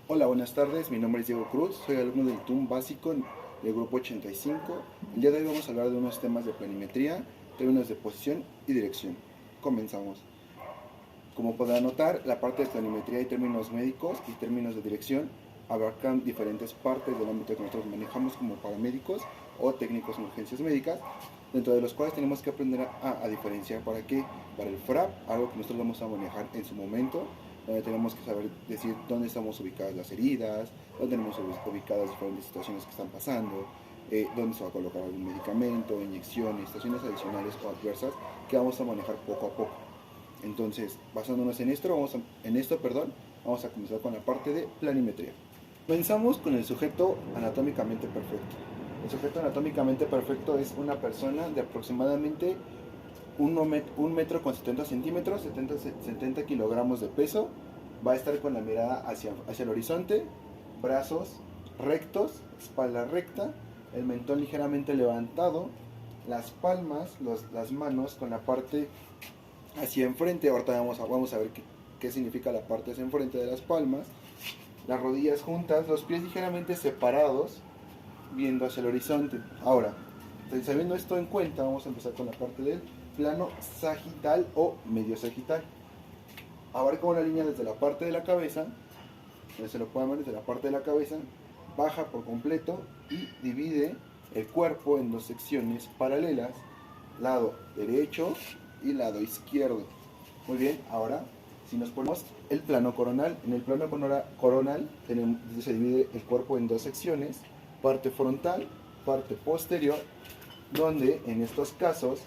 Hola, buenas tardes. Mi nombre es Diego Cruz. Soy alumno del TUM básico del grupo 85. El día de hoy vamos a hablar de unos temas de planimetría, términos de posición y dirección. Comenzamos. Como podrán notar, la parte de planimetría y términos médicos y términos de dirección abarcan diferentes partes del ámbito que nosotros manejamos como paramédicos o técnicos en urgencias médicas, dentro de los cuales tenemos que aprender a diferenciar para qué. Para el FRAP, algo que nosotros vamos a manejar en su momento, donde tenemos que saber decir dónde estamos ubicadas las heridas, dónde tenemos ubicadas diferentes situaciones que están pasando, dónde se va a colocar algún medicamento, inyecciones, situaciones adicionales o adversas que vamos a manejar poco a poco. Entonces, basándonos en esto, vamos a comenzar con la parte de planimetría. Comenzamos con el sujeto anatómicamente perfecto. El sujeto anatómicamente perfecto es una persona de aproximadamente 1 metro con 70 centímetros, 70 kilogramos de peso. Va a estar con la mirada hacia el horizonte, brazos rectos, espalda recta, el mentón ligeramente levantado, las palmas, las manos con la parte hacia enfrente. Ahorita vamos a ver qué significa la parte hacia enfrente de las palmas. Las rodillas juntas, los pies ligeramente separados, viendo hacia el horizonte. Ahora, sabiendo esto en cuenta, vamos a empezar con la parte del plano sagital o medio sagital. Abarca una línea desde la parte de la cabeza, donde se lo pueden ver desde la parte de la cabeza, baja por completo y divide el cuerpo en dos secciones paralelas, lado derecho y lado izquierdo. Muy bien, ahora si nos ponemos el plano coronal, en el plano coronal se divide el cuerpo en dos secciones, parte frontal, parte posterior, donde en estos casos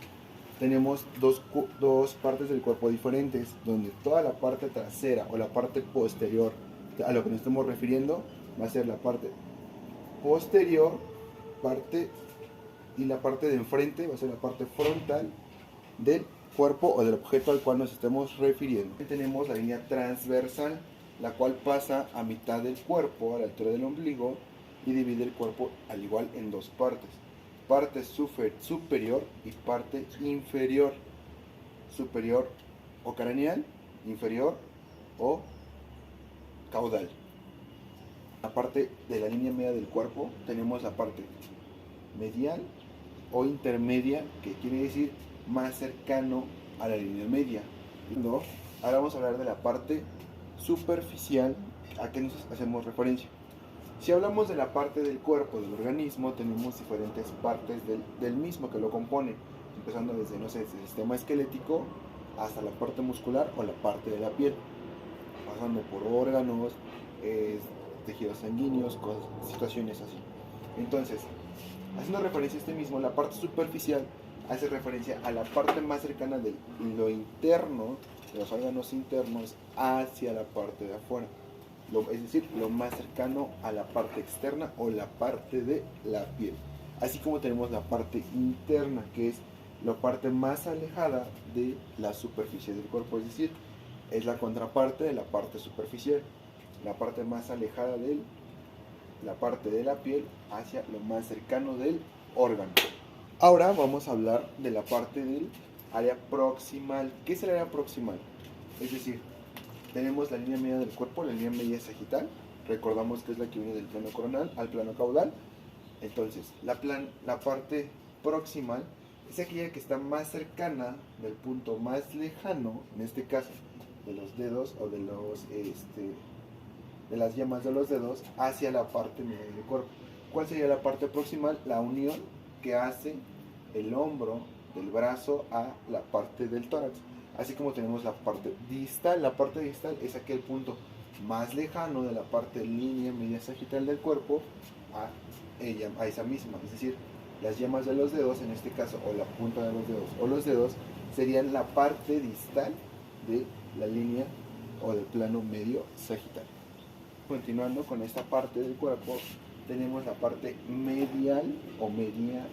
tenemos dos partes del cuerpo diferentes, donde toda la parte trasera o la parte posterior a lo que nos estamos refiriendo va a ser la parte posterior, y la parte de enfrente va a ser la parte frontal del cuerpo o del objeto al cual nos estemos refiriendo. Tenemos la línea transversal, la cual pasa a mitad del cuerpo, a la altura del ombligo, y divide el cuerpo al igual en dos partes. Parte superior y parte inferior. Superior o craneal, inferior o caudal. La parte de la línea media del cuerpo tenemos la parte medial o intermedia, que quiere decir más cercano a la línea media. ¿No? Ahora vamos a hablar de la parte superficial, a que nos hacemos referencia. Si hablamos de la parte del cuerpo, del organismo, tenemos diferentes partes del mismo que lo componen, empezando desde, desde el sistema esquelético hasta la parte muscular o la parte de la piel, pasando por órganos, tejidos sanguíneos, situaciones así. Entonces, haciendo referencia a este mismo, la parte superficial hace referencia a la parte más cercana de lo interno, de los órganos internos, hacia la parte de afuera. Es decir, lo más cercano a la parte externa o la parte de la piel. Así como tenemos la parte interna, que es la parte más alejada de la superficie del cuerpo, es decir, es la contraparte de la parte superficial, la parte más alejada de la parte de la piel hacia lo más cercano del órgano. Ahora vamos a hablar de la parte del área proximal. ¿Qué es el área proximal? Es decir, tenemos la línea media del cuerpo, la línea media sagital. Recordamos que es la que viene del plano coronal al plano caudal. Entonces, la parte proximal es aquella que está más cercana del punto más lejano, en este caso, de los dedos o de las yemas de los dedos hacia la parte media del cuerpo. ¿Cuál sería la parte proximal? La unión que hace el hombro del brazo a la parte del tórax. Así como tenemos la parte distal. La parte distal es aquel punto más lejano de la parte línea media sagital del cuerpo a esa misma. Es decir, las yemas de los dedos, en este caso, o la punta de los dedos, o los dedos, serían la parte distal de la línea o del plano medio sagital. Continuando con esta parte del cuerpo, tenemos la parte medial o media,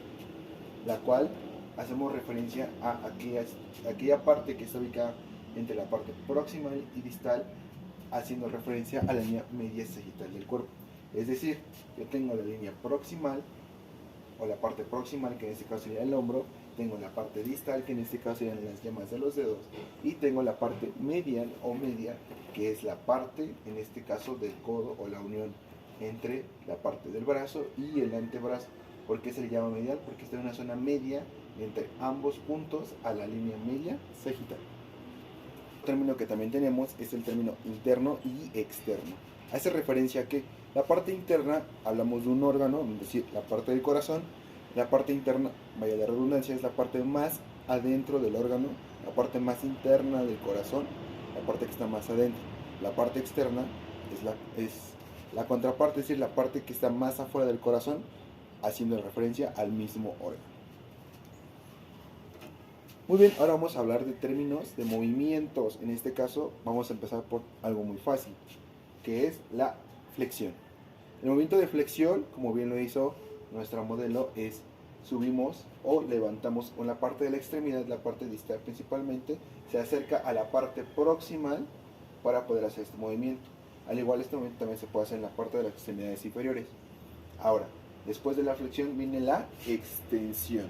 la cual hacemos referencia a aquella parte que está ubicada entre la parte proximal y distal, haciendo referencia a la línea media sagital del cuerpo. Es decir, yo tengo la línea proximal o la parte proximal, que en este caso sería el hombro, tengo la parte distal, que en este caso serían las yemas de los dedos, y tengo la parte medial o media, que es la parte, en este caso, del codo o la unión entre la parte del brazo y el antebrazo. ¿Por qué se le llama medial? Porque está en una zona media entre ambos puntos a la línea media sagital. Otro término que también tenemos es el término interno y externo. Hace referencia a que la parte interna, hablamos de un órgano, es decir, la parte del corazón. La parte interna, vaya la redundancia, es la parte más adentro del órgano, la parte más interna del corazón, la parte que está más adentro. La parte externa es la contraparte, es decir, la parte que está más afuera del corazón, haciendo referencia al mismo órgano. Muy bien, ahora vamos a hablar de términos de movimientos. En este caso vamos a empezar por algo muy fácil, que es la flexión. El movimiento de flexión, como bien lo hizo nuestra modelo, es subimos o levantamos con la parte de la extremidad, la parte distal principalmente, se acerca a la parte proximal para poder hacer este movimiento. Al igual, este movimiento también se puede hacer en la parte de las extremidades inferiores. Ahora, después de la flexión viene la extensión.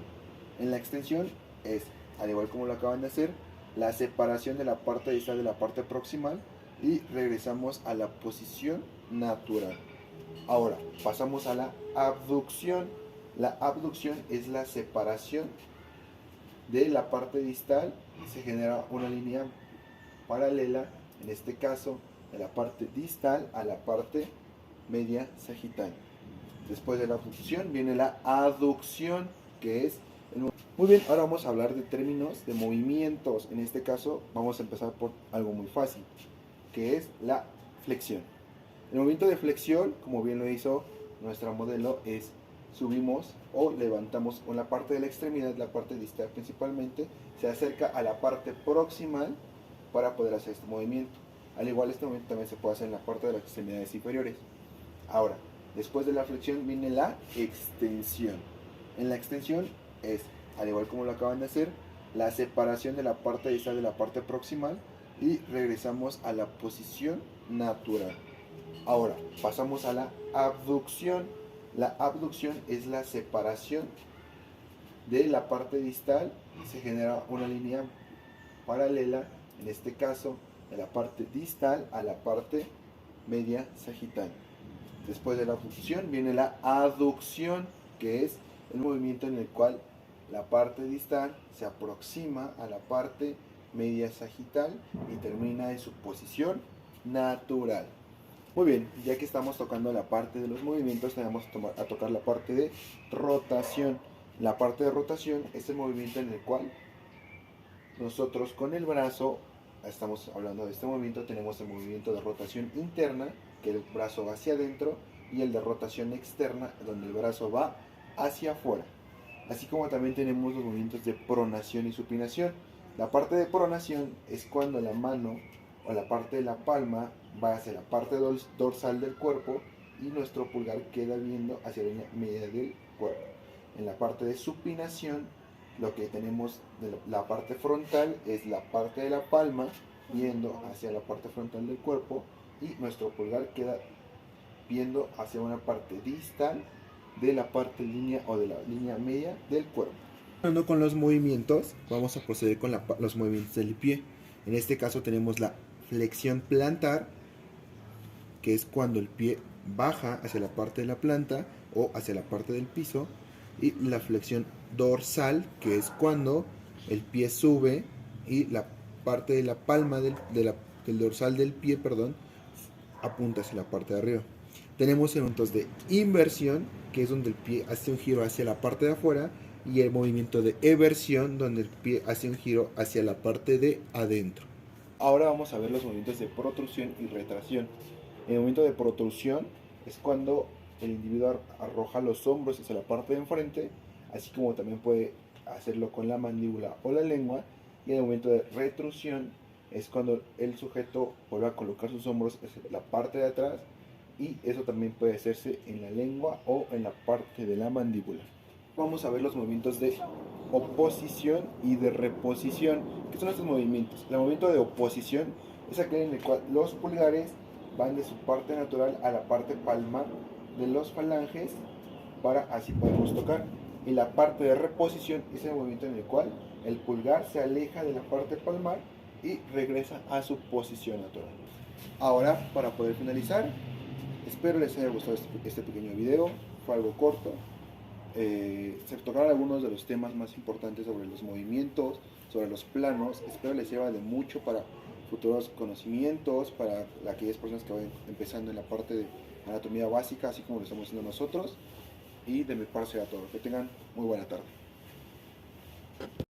En la extensión es, al igual como lo acaban de hacer, la separación de la parte distal de la parte proximal y regresamos a la posición natural. Ahora, pasamos a la abducción. La abducción es la separación de la parte distal y se genera una línea paralela, en este caso, de la parte distal a la parte media sagital. Después de la abducción viene la aducción, que es muy bien, ahora vamos a hablar de términos de movimientos. En este caso vamos a empezar por algo muy fácil, que es la flexión. El movimiento de flexión, como bien lo hizo nuestra modelo, es subimos o levantamos con la parte de la extremidad, la parte distal principalmente, se acerca a la parte proximal para poder hacer este movimiento. Al igual, este movimiento también se puede hacer en la parte de las extremidades inferiores. Ahora, después de la flexión viene la extensión. En la extensión es, al igual como lo acaban de hacer, la separación de la parte distal de la parte proximal y regresamos a la posición natural. Ahora, pasamos a la abducción. La abducción es la separación de la parte distal y se genera una línea paralela, en este caso, de la parte distal a la parte media sagital. Después de la abducción viene la aducción, que es el movimiento en el cual la parte distal se aproxima a la parte media sagital y termina en su posición natural. Muy bien, ya que estamos tocando la parte de los movimientos, tenemos a tocar la parte de rotación. La parte de rotación es el movimiento en el cual nosotros con el brazo, estamos hablando de este movimiento, tenemos el movimiento de rotación interna, que el brazo va hacia adentro, y el de rotación externa, donde el brazo va hacia afuera. Así como también tenemos los movimientos de pronación y supinación. La parte de pronación es cuando la mano o la parte de la palma va hacia la parte dorsal del cuerpo y nuestro pulgar queda viendo hacia la línea media del cuerpo. En la parte de supinación, lo que tenemos de la parte frontal es la parte de la palma viendo hacia la parte frontal del cuerpo y nuestro pulgar queda viendo hacia una parte distal de la parte línea o de la línea media del cuerpo. Con los movimientos, vamos a proceder con los movimientos del pie. En este caso tenemos la flexión plantar, que es cuando el pie baja hacia la parte de la planta o hacia la parte del piso, y la flexión dorsal, que es cuando el pie sube y la parte de la palma del dorsal del pie, apunta hacia la parte de arriba. Tenemos elementos de inversión, que es donde el pie hace un giro hacia la parte de afuera, y el movimiento de eversión, donde el pie hace un giro hacia la parte de adentro. Ahora vamos a ver los movimientos de protrusión y retracción. El movimiento de protrusión es cuando el individuo arroja los hombros hacia la parte de enfrente, así como también puede hacerlo con la mandíbula o la lengua. Y el movimiento de retrusión es cuando el sujeto vuelve a colocar sus hombros hacia la parte de atrás, y eso también puede hacerse en la lengua o en la parte de la mandíbula. Vamos a ver los movimientos de oposición y de reposición. ¿Qué son estos movimientos? El movimiento de oposición es aquel en el cual los pulgares van de su parte natural a la parte palmar de los falanges para así podemos tocar. y la parte de reposición es el movimiento en el cual el pulgar se aleja de la parte palmar y regresa a su posición natural. Ahora, para poder finalizar, espero les haya gustado este pequeño video, fue algo corto. Se tocaron algunos de los temas más importantes sobre los movimientos, sobre los planos. Espero les sirva de mucho para futuros conocimientos, para aquellas personas que vayan empezando en la parte de anatomía básica, así como lo estamos haciendo nosotros. Y de mi parte será todo. Que tengan muy buena tarde.